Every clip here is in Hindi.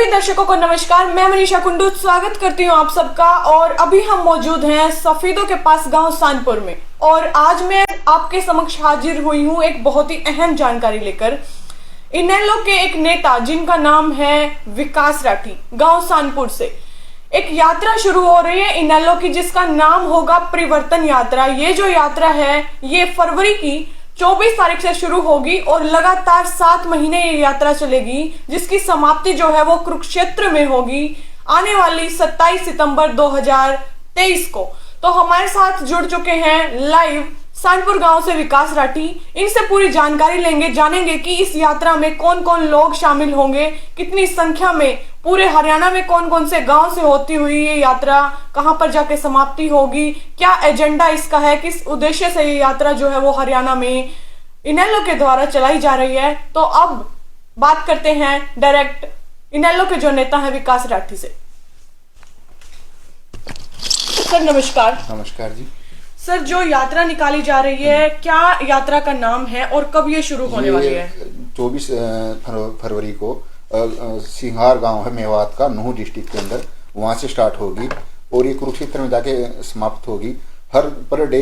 सभी दर्शकों को नमस्कार। मैं मनीषा कुंडू स्वागत करती हूं आप सबका। और अभी हम मौजूद हैं सफेदों के पास गांव सानपुर में, और आज मैं आपके समक्ष हाजिर हुई हूं एक बहुत ही अहम जानकारी लेकर। इनेलो के एक नेता जिनका नाम है विकास राठी, गांव सानपुर से एक यात्रा शुरू हो रही है इनेलो की, जिसका नाम होगा परिवर्तन यात्रा। ये जो यात्रा है ये फरवरी की 24 तारीख से शुरू होगी और लगातार 7 महीने ये यात्रा चलेगी, जिसकी समाप्ति जो है वो कुरुक्षेत्र में होगी आने वाली 27 सितंबर 2023 को। तो हमारे साथ जुड़ चुके हैं लाइव सानपुर गांव से विकास राठी। इनसे पूरी जानकारी लेंगे, जानेंगे कि इस यात्रा में कौन कौन लोग शामिल होंगे, कितनी संख्या में, पूरे हरियाणा में कौन कौन से गांव से होती हुई ये यात्रा कहां पर जाके समाप्ति होगी, क्या एजेंडा इसका है, किस उद्देश्य से ये यात्रा जो है वो हरियाणा में इनेलो के द्वारा चलाई जा रही है। तो अब बात करते हैं डायरेक्ट इनेलो के जो नेता है विकास राठी से। सर नमस्कार। नमस्कार जी। सर, जो यात्रा निकाली जा रही है, क्या यात्रा का नाम है और कब ये शुरू होने वाली है? 24 फरवरी को सिंघार गांव है मेवात का, नूह डिस्ट्रिक्ट के अंदर, वहां से स्टार्ट होगी और ये कुरुक्षेत्र में जाके समाप्त होगी। हर पर डे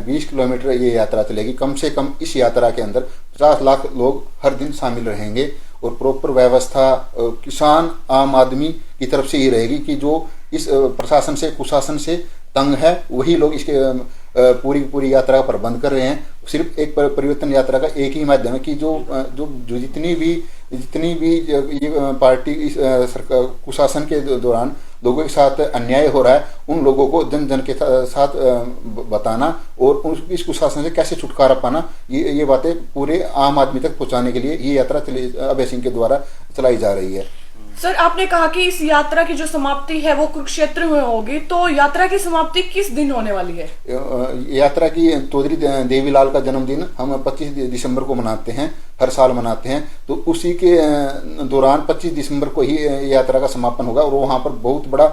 20 किलोमीटर ये यात्रा चलेगी। कम से कम इस यात्रा के अंदर 50 लाख लोग हर दिन शामिल रहेंगे और प्रॉपर व्यवस्था किसान आम आदमी की तरफ से ही रहेगी कि जो इस प्रशासन से कुशासन से तंग है वही लोग इसके पूरी यात्रा का प्रबंध कर रहे हैं। सिर्फ एक परिवर्तन यात्रा का एक ही माध्यम है कि जो जितनी भी ये पार्टी इस सरकार कुशासन के दौरान लोगों के साथ अन्याय हो रहा है, उन लोगों को जन जन के साथ बताना और इस कुशासन से कैसे छुटकारा पाना, ये बातें पूरे आम आदमी तक पहुंचाने के लिए ये यात्रा अभय सिंह के द्वारा चलाई जा रही है। सर, आपने कहा कि इस यात्रा की जो समाप्ति है वो कुरुक्षेत्र में होगी, तो यात्रा की समाप्ति किस दिन होने वाली है? यात्रा की चौधरी देवीलाल का जन्मदिन हम 25 दिसंबर को मनाते हैं, हर साल मनाते हैं। तो उसी के दौरान 25 दिसंबर को ही यात्रा का समापन होगा और वहाँ पर बहुत बड़ा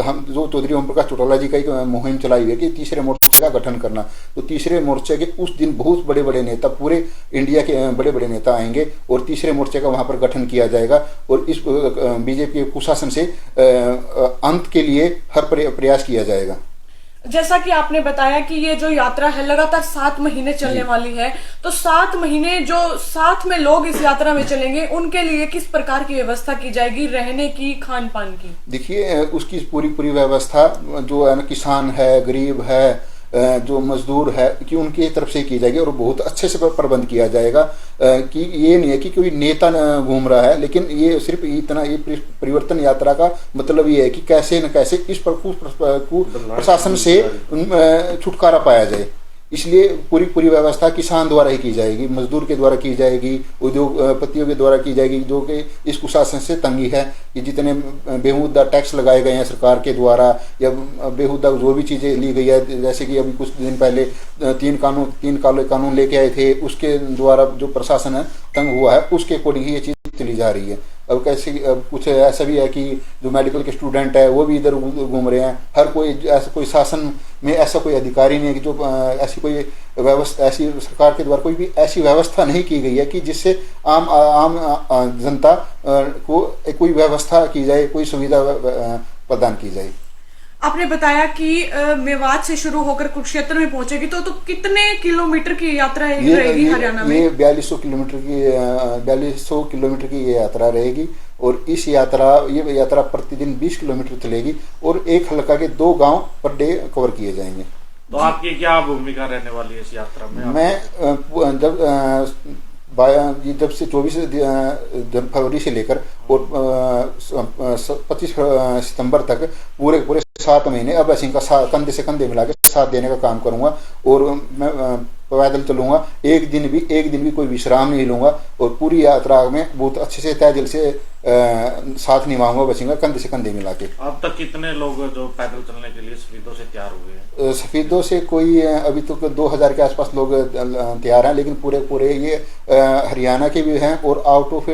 हम जो चौधरी ओम प्रकाश चौटाला जी का एक मुहिम चलाई हुई है कि तीसरे मोर्चे का गठन करना। तो तीसरे मोर्चे के उस दिन बहुत बड़े बड़े नेता, पूरे इंडिया के बड़े बड़े नेता आएंगे और तीसरे मोर्चे का वहाँ पर गठन किया जाएगा और इस बीजेपी के कुशासन से अंत के लिए हर प्रयास किया जाएगा। जैसा कि आपने बताया कि ये जो यात्रा है लगातार 7 महीने चलने वाली है, तो 7 महीने जो साथ में लोग इस यात्रा में चलेंगे उनके लिए किस प्रकार की व्यवस्था की जाएगी, रहने की, खान पान की? देखिए, उसकी पूरी व्यवस्था जो है ना, किसान है, गरीब है, जो मजदूर है, कि उनकी तरफ से की जाएगी और बहुत अच्छे से प्रबंध किया जाएगा। कि ये नहीं है कि कोई नेता घूम रहा है, लेकिन ये सिर्फ इतना, ये परिवर्तन यात्रा का मतलब ये है कि कैसे न कैसे इस प्रशासन से छुटकारा पाया जाए। इसलिए पूरी व्यवस्था किसान द्वारा ही की जाएगी, मजदूर के द्वारा की जाएगी, उद्योगपतियों के द्वारा की जाएगी, जो कि इस कुशासन से तंगी है कि जितने बेहुदा टैक्स लगाए गए हैं सरकार के द्वारा या बेहुदा जो भी चीज़ें ली गई है, जैसे कि अभी कुछ दिन पहले 3 कानून लेके आए थे, उसके द्वारा जो प्रशासन है तंग हुआ है, उसके अकॉर्डिंग ही ये चीज़ चली जा रही है। अब कुछ ऐसा भी है कि जो मेडिकल के स्टूडेंट है वो भी इधर घूम रहे हैं। हर कोई ऐसा कोई शासन में ऐसा कोई अधिकारी नहीं है कि जो ऐसी कोई व्यवस्था, ऐसी सरकार के द्वारा कोई भी ऐसी व्यवस्था नहीं की गई है कि जिससे आम जनता को कोई व्यवस्था की जाए, कोई सुविधा प्रदान की जाए। आपने बताया कि मेवात से शुरू होकर कुरुक्षेत्र में पहुंचेगी, तो कितने किलोमीटर की यात्रा रहेगी हरियाणा में? ये 4200 किलोमीटर की ये यात्रा रहेगी और इस ये यात्रा प्रतिदिन 20 किलोमीटर चलेगी और एक हल्का के 2 गांव पर डे कवर किए जाएंगे। तो आपकी क्या भूमिका रहने वाली है इस यात्रा में? मैं जब से 24 फरवरी से लेकर और 25 सितंबर तक पूरे 7 महीने अब सिंह का कंधे से कंधे मिला के साथ देने का काम करूंगा और मैं पैदल चलूंगा। एक दिन भी कोई विश्राम नहीं लूंगा और पूरी यात्रा में बहुत अच्छे से तय दिल से साथ निभाऊंगा, बचेंगे कंधे से कंधे मिला के। अब तक कितने लोग जो पैदल चलने के लिए सफीदों से तैयार हुए हैं? सफीदों से कोई अभी तक 2000 के आसपास लोग तैयार हैं, लेकिन पूरे ये हरियाणा के भी हैं और आउट ऑफ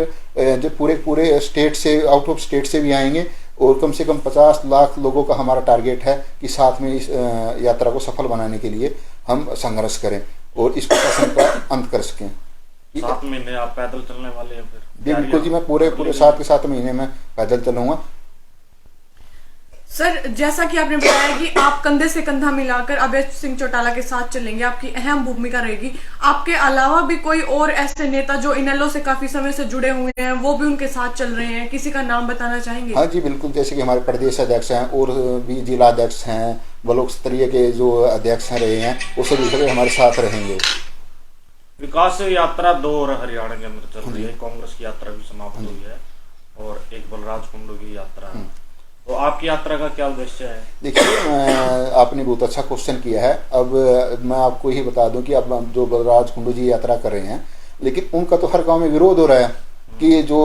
जो पूरे स्टेट से, आउट ऑफ स्टेट से भी आएंगे और कम से कम 50 लाख लोगों का हमारा टारगेट है कि साथ में इस यात्रा को सफल बनाने के लिए हम संघर्ष करें और इस प्रशासन का अंत कर सकें। 7 महीने आप पैदल चलने वाले हैं फिर? जी बिल्कुल जी, मैं पूरे 7 महीने में पैदल चलूंगा। सर, जैसा कि आपने बताया कि आप कंधे से कंधा मिलाकर अभय सिंह चौटाला के साथ चलेंगे, आपकी अहम भूमिका रहेगी। आपके अलावा भी कोई और ऐसे नेता जो इनेलो से काफी समय से जुड़े हुए हैं, वो भी उनके साथ चल रहे हैं, किसी का नाम बताना चाहेंगे? हाँ जी बिल्कुल, जैसे कि हमारे प्रदेश अध्यक्ष हैं और भी जिला अध्यक्ष हैं, ब्लॉक स्तरीय के जो अध्यक्ष हैं रहे हैं, वो सभी हमारे साथ रहेंगे। विकास यात्रा 2 और हरियाणा के अंदर चल रही है, कांग्रेस की यात्रा भी समाप्त हुई है और एक बलराज कुंडू की यात्रा है, तो आपकी यात्रा का क्या उद्देश्य है? देखिए, आपने बहुत अच्छा क्वेश्चन किया है। अब मैं आपको ही बता दूं कि अब जो बलराज कुंडू जी यात्रा कर रहे हैं, लेकिन उनका तो हर गांव में विरोध हो रहा है कि जो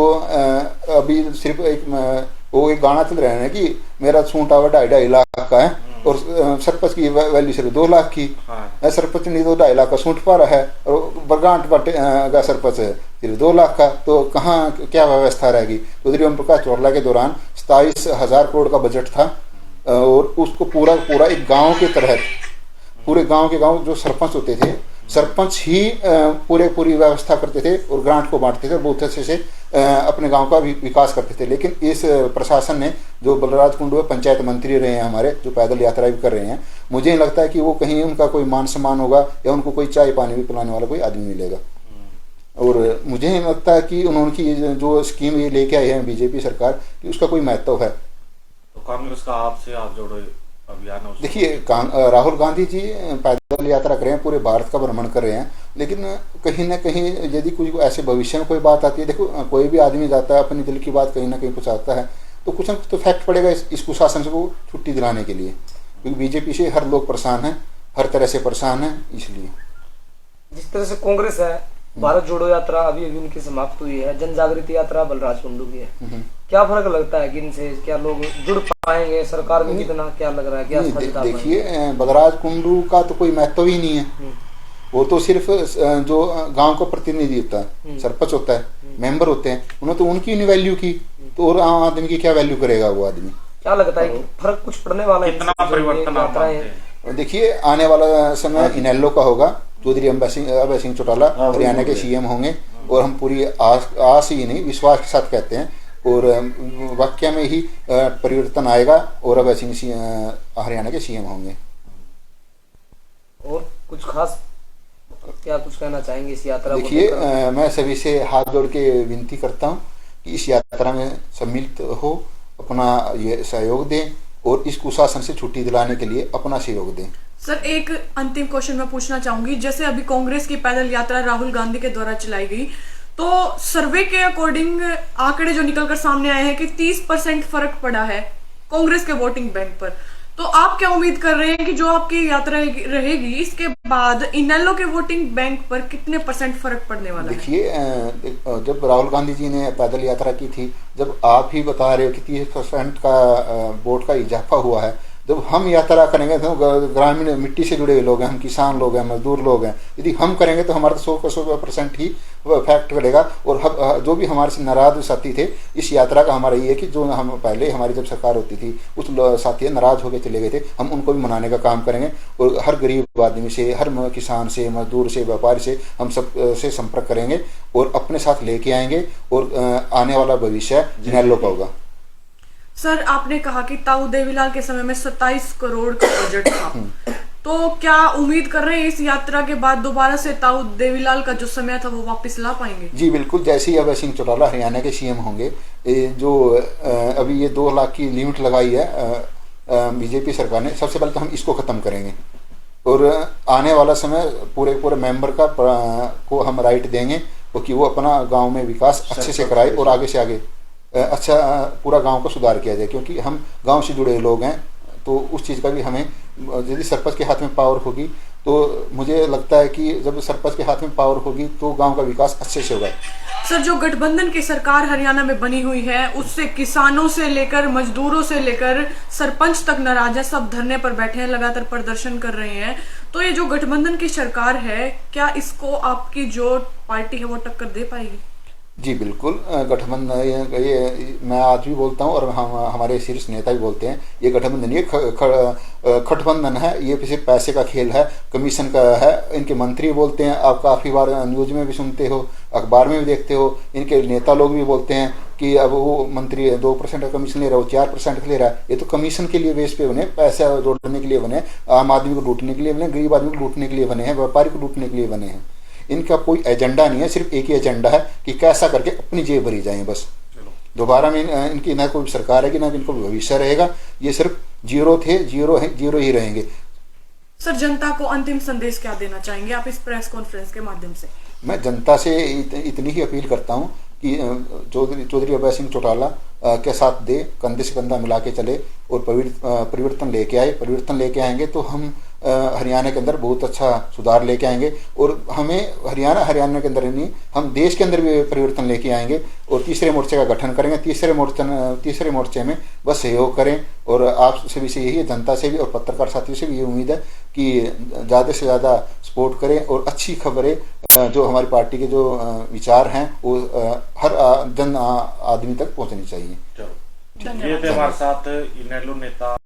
अभी सिर्फ एक गाना चल रहा है कि मेरा सूट आवा 2.5 लाख का है और सरपंच की वैल्यू सिर्फ 2 लाख की। हाँ। सरपंच ने तो 2.5 लाख का सूट पा रहा है और बरगांठ का सरपंच सिर्फ 2 लाख का, तो कहाँ क्या व्यवस्था रहेगी? चौधरी ओम प्रकाश चौटाला के दौरान 27,000 करोड़ का बजट था और उसको पूरा एक गांव के तहत पूरे गांव के जो सरपंच होते थे, सरपंच ही पूरी व्यवस्था करते थे और ग्रांट को बांटते थे और बहुत अच्छे से अपने गांव का विकास करते थे। लेकिन इस प्रशासन ने, जो बलराज कुंडू पंचायत मंत्री रहे हैं हमारे, जो पैदल यात्रा भी कर रहे हैं, मुझे नहीं लगता है कि वो कहीं उनका कोई मान सम्मान होगा या उनको कोई चाय पानी भी पिलाने वाला कोई आदमी मिलेगा। और मुझे नहीं लगता है कि उन्होंने जो स्कीम ये लेके आई है बीजेपी सरकार कि उसका कोई महत्व है। तो कांग्रेस का आपसे आप जोड़ो अभियान, देखिए राहुल गांधी जी पैदल यात्रा कर रहे हैं, पूरे भारत का भ्रमण कर रहे हैं, लेकिन कहीं ना कहीं यदि कोई ऐसे भविष्य में कोई बात आती है, देखो कोई भी आदमी जाता है अपनी दिल की बात कहीं ना कहीं पहुंचाता है, तो कुछ ना कुछ तो फैक्ट पड़ेगा इस कुशासन से को छुट्टी दिलाने के लिए, क्योंकि बीजेपी से हर लोग परेशान है, हर तरह से परेशान है। इसलिए जिस तरह से कांग्रेस है, भारत जोड़ो यात्रा अभी उनकी समाप्त हुई है, जन जागृति यात्रा बलराज कुंडू की है, क्या फर्क लगता है कि इनसे क्या लोग जुड़ पाएंगे? सरकार में कितना क्या लग रहा है, क्या देखिए बलराज कुंडू का तो कोई महत्व ही नहीं है, वो तो सिर्फ जो गांव का प्रतिनिधि होता है, सरपंच होता है, मेंबर होते हैं, उन्होंने तो उनकी नहीं वैल्यू की, तो और आम आदमी की क्या वैल्यू करेगा वो आदमी? क्या लगता है फर्क कुछ पड़ने वाला है? कितना परिवर्तन? देखिए आने वाला समय इनेलो का होगा, चौधरी अभय सिंह चौटाला हरियाणा के सीएम होंगे और हम पूरी आस ही नहीं विश्वास के साथ कहते हैं और वाकई में ही परिवर्तन आएगा और अभय सिंह हरियाणा के सीएम होंगे। और कुछ खास क्या कुछ कहना चाहेंगे इस यात्रा? देखिए मैं सभी से हाथ जोड़ के विनती करता हूँ कि इस यात्रा में सम्मिलित हो, अपना ये सहयोग दें और इस कुशासन से छुट्टी दिलाने के लिए अपना सहयोग दें। सर, एक अंतिम क्वेश्चन मैं पूछना चाहूंगी, जैसे अभी कांग्रेस की पैदल यात्रा राहुल गांधी के द्वारा चलाई गई, तो सर्वे के अकॉर्डिंग आंकड़े जो निकलकर सामने आए हैं कि 30% फर्क पड़ा है कांग्रेस के वोटिंग बैंक पर, तो आप क्या उम्मीद कर रहे हैं कि जो आपकी यात्रा रहेगी इसके बाद इनेलो के वोटिंग बैंक पर कितने % फर्क पड़ने वाला है? देखिए जब राहुल गांधी जी ने पैदल यात्रा की थी, जब आप ही बता रहे हो कि 30% का वोट का इजाफा हुआ है, जब हम यात्रा करेंगे तो ग्रामीण मिट्टी से जुड़े हुए लोग हैं, हम किसान लोग हैं, मजदूर लोग हैं, यदि हम करेंगे तो हमारा 100% ही फैक्ट करेगा। और जो भी हमारे से नाराज साथी थे, इस यात्रा का हमारा ये है कि जो हम पहले हमारी जब सरकार होती थी उस साथी नाराज होकर चले गए थे, हम उनको भी मनाने का काम करेंगे और हर गरीब आदमी से, हर किसान से, मजदूर से, व्यापारी से हम सब से संपर्क करेंगे और अपने साथ लेके आएंगे और आने वाला भविष्य इनेलो का होगा। सर, आपने कहा कि ताऊ देवीलाल के समय में 27 करोड़ का बजट था, तो क्या उम्मीद कर रहे हैं इस यात्रा के बाद दोबारा से ताऊ देवीलाल का जो समय था वो वापस ला पाएंगे? जी बिल्कुल, जैसे ही अभय सिंह चौटाला हरियाणा के सीएम होंगे, जो अभी ये 2 लाख की लिमिट लगाई है बीजेपी सरकार ने, सबसे पहले तो हम इसको खत्म करेंगे और आने वाला समय पूरे मेंबर को हम राइट देंगे कि वो अपना गाँव में विकास अच्छे से कराए और आगे से आगे अच्छा पूरा गांव को सुधार किया जाए, क्योंकि हम गांव से जुड़े लोग हैं, तो उस चीज़ का भी हमें, यदि सरपंच के हाथ में पावर होगी तो मुझे लगता है कि जब सरपंच के हाथ में पावर होगी तो गांव का विकास अच्छे से होगा। सर, जो गठबंधन की सरकार हरियाणा में बनी हुई है उससे किसानों से लेकर मजदूरों से लेकर सरपंच तक नाराज है, सब धरने पर बैठे हैं, लगातार प्रदर्शन कर रहे हैं, तो ये जो गठबंधन की सरकार है, क्या इसको आपकी जो पार्टी है वो टक्कर दे पाएगी? जी बिल्कुल, गठबंधन ये मैं आज भी बोलता हूँ और हम हमारे शीर्ष नेता भी बोलते हैं, ये गठबंधन ये खठबंधन है, ये सिर्फ पैसे का खेल है, कमीशन का है। इनके मंत्री बोलते हैं, आप काफ़ी बार न्यूज में भी सुनते हो, अखबार में भी देखते हो, इनके नेता लोग भी बोलते हैं कि अब वो मंत्री 2% का कमीशन ले रहा है, वो 4% ले रहा है। ये तो कमीशन के लिए बेस पे बने, पैसा जोड़ने के लिए बने, आम आदमी को लूटने के लिए बने, गरीब आदमी को लूटने के लिए बने हैं, व्यापारी को लूटने के लिए बने हैं। इनका कोई एजेंडा नहीं है, सिर्फ एक ही एजेंडा है कि कैसा करके अपनी जेब भरी जाए बस। दोबारा में इनकी ना कोई सरकार है कि ना इनको भविष्य रहेगा, ये सिर्फ जीरो थे, जीरो है, जीरो ही रहेंगे। सर, जनता को अंतिम संदेश क्या देना चाहेंगे आप इस प्रेस कॉन्फ्रेंस के माध्यम से? मैं जनता से इतनी ही अपील करता हूँ कि चौधरी अभय सिंह चौटाला के साथ दे, कंधे से कंधा मिला के चले और परिवर्तन लेके आए। परिवर्तन लेके आएंगे तो हम हरियाणा के अंदर बहुत अच्छा सुधार लेके आएंगे, और हमें हरियाणा के अंदर नहीं, हम देश के अंदर भी परिवर्तन लेके आएंगे और तीसरे मोर्चे का गठन करेंगे। तीसरे मोर्चे में बस सहयोग करें, और आप सभी से यही है, जनता से भी और पत्रकार साथियों से भी ये उम्मीद है कि ज़्यादा से ज़्यादा सपोर्ट करें और अच्छी खबरें, जो हमारी पार्टी के जो विचार हैं वो हर जन आदमी तक पहुँचनी चाहिए। चलो, ये थे हमारे साथ इनेलो नेता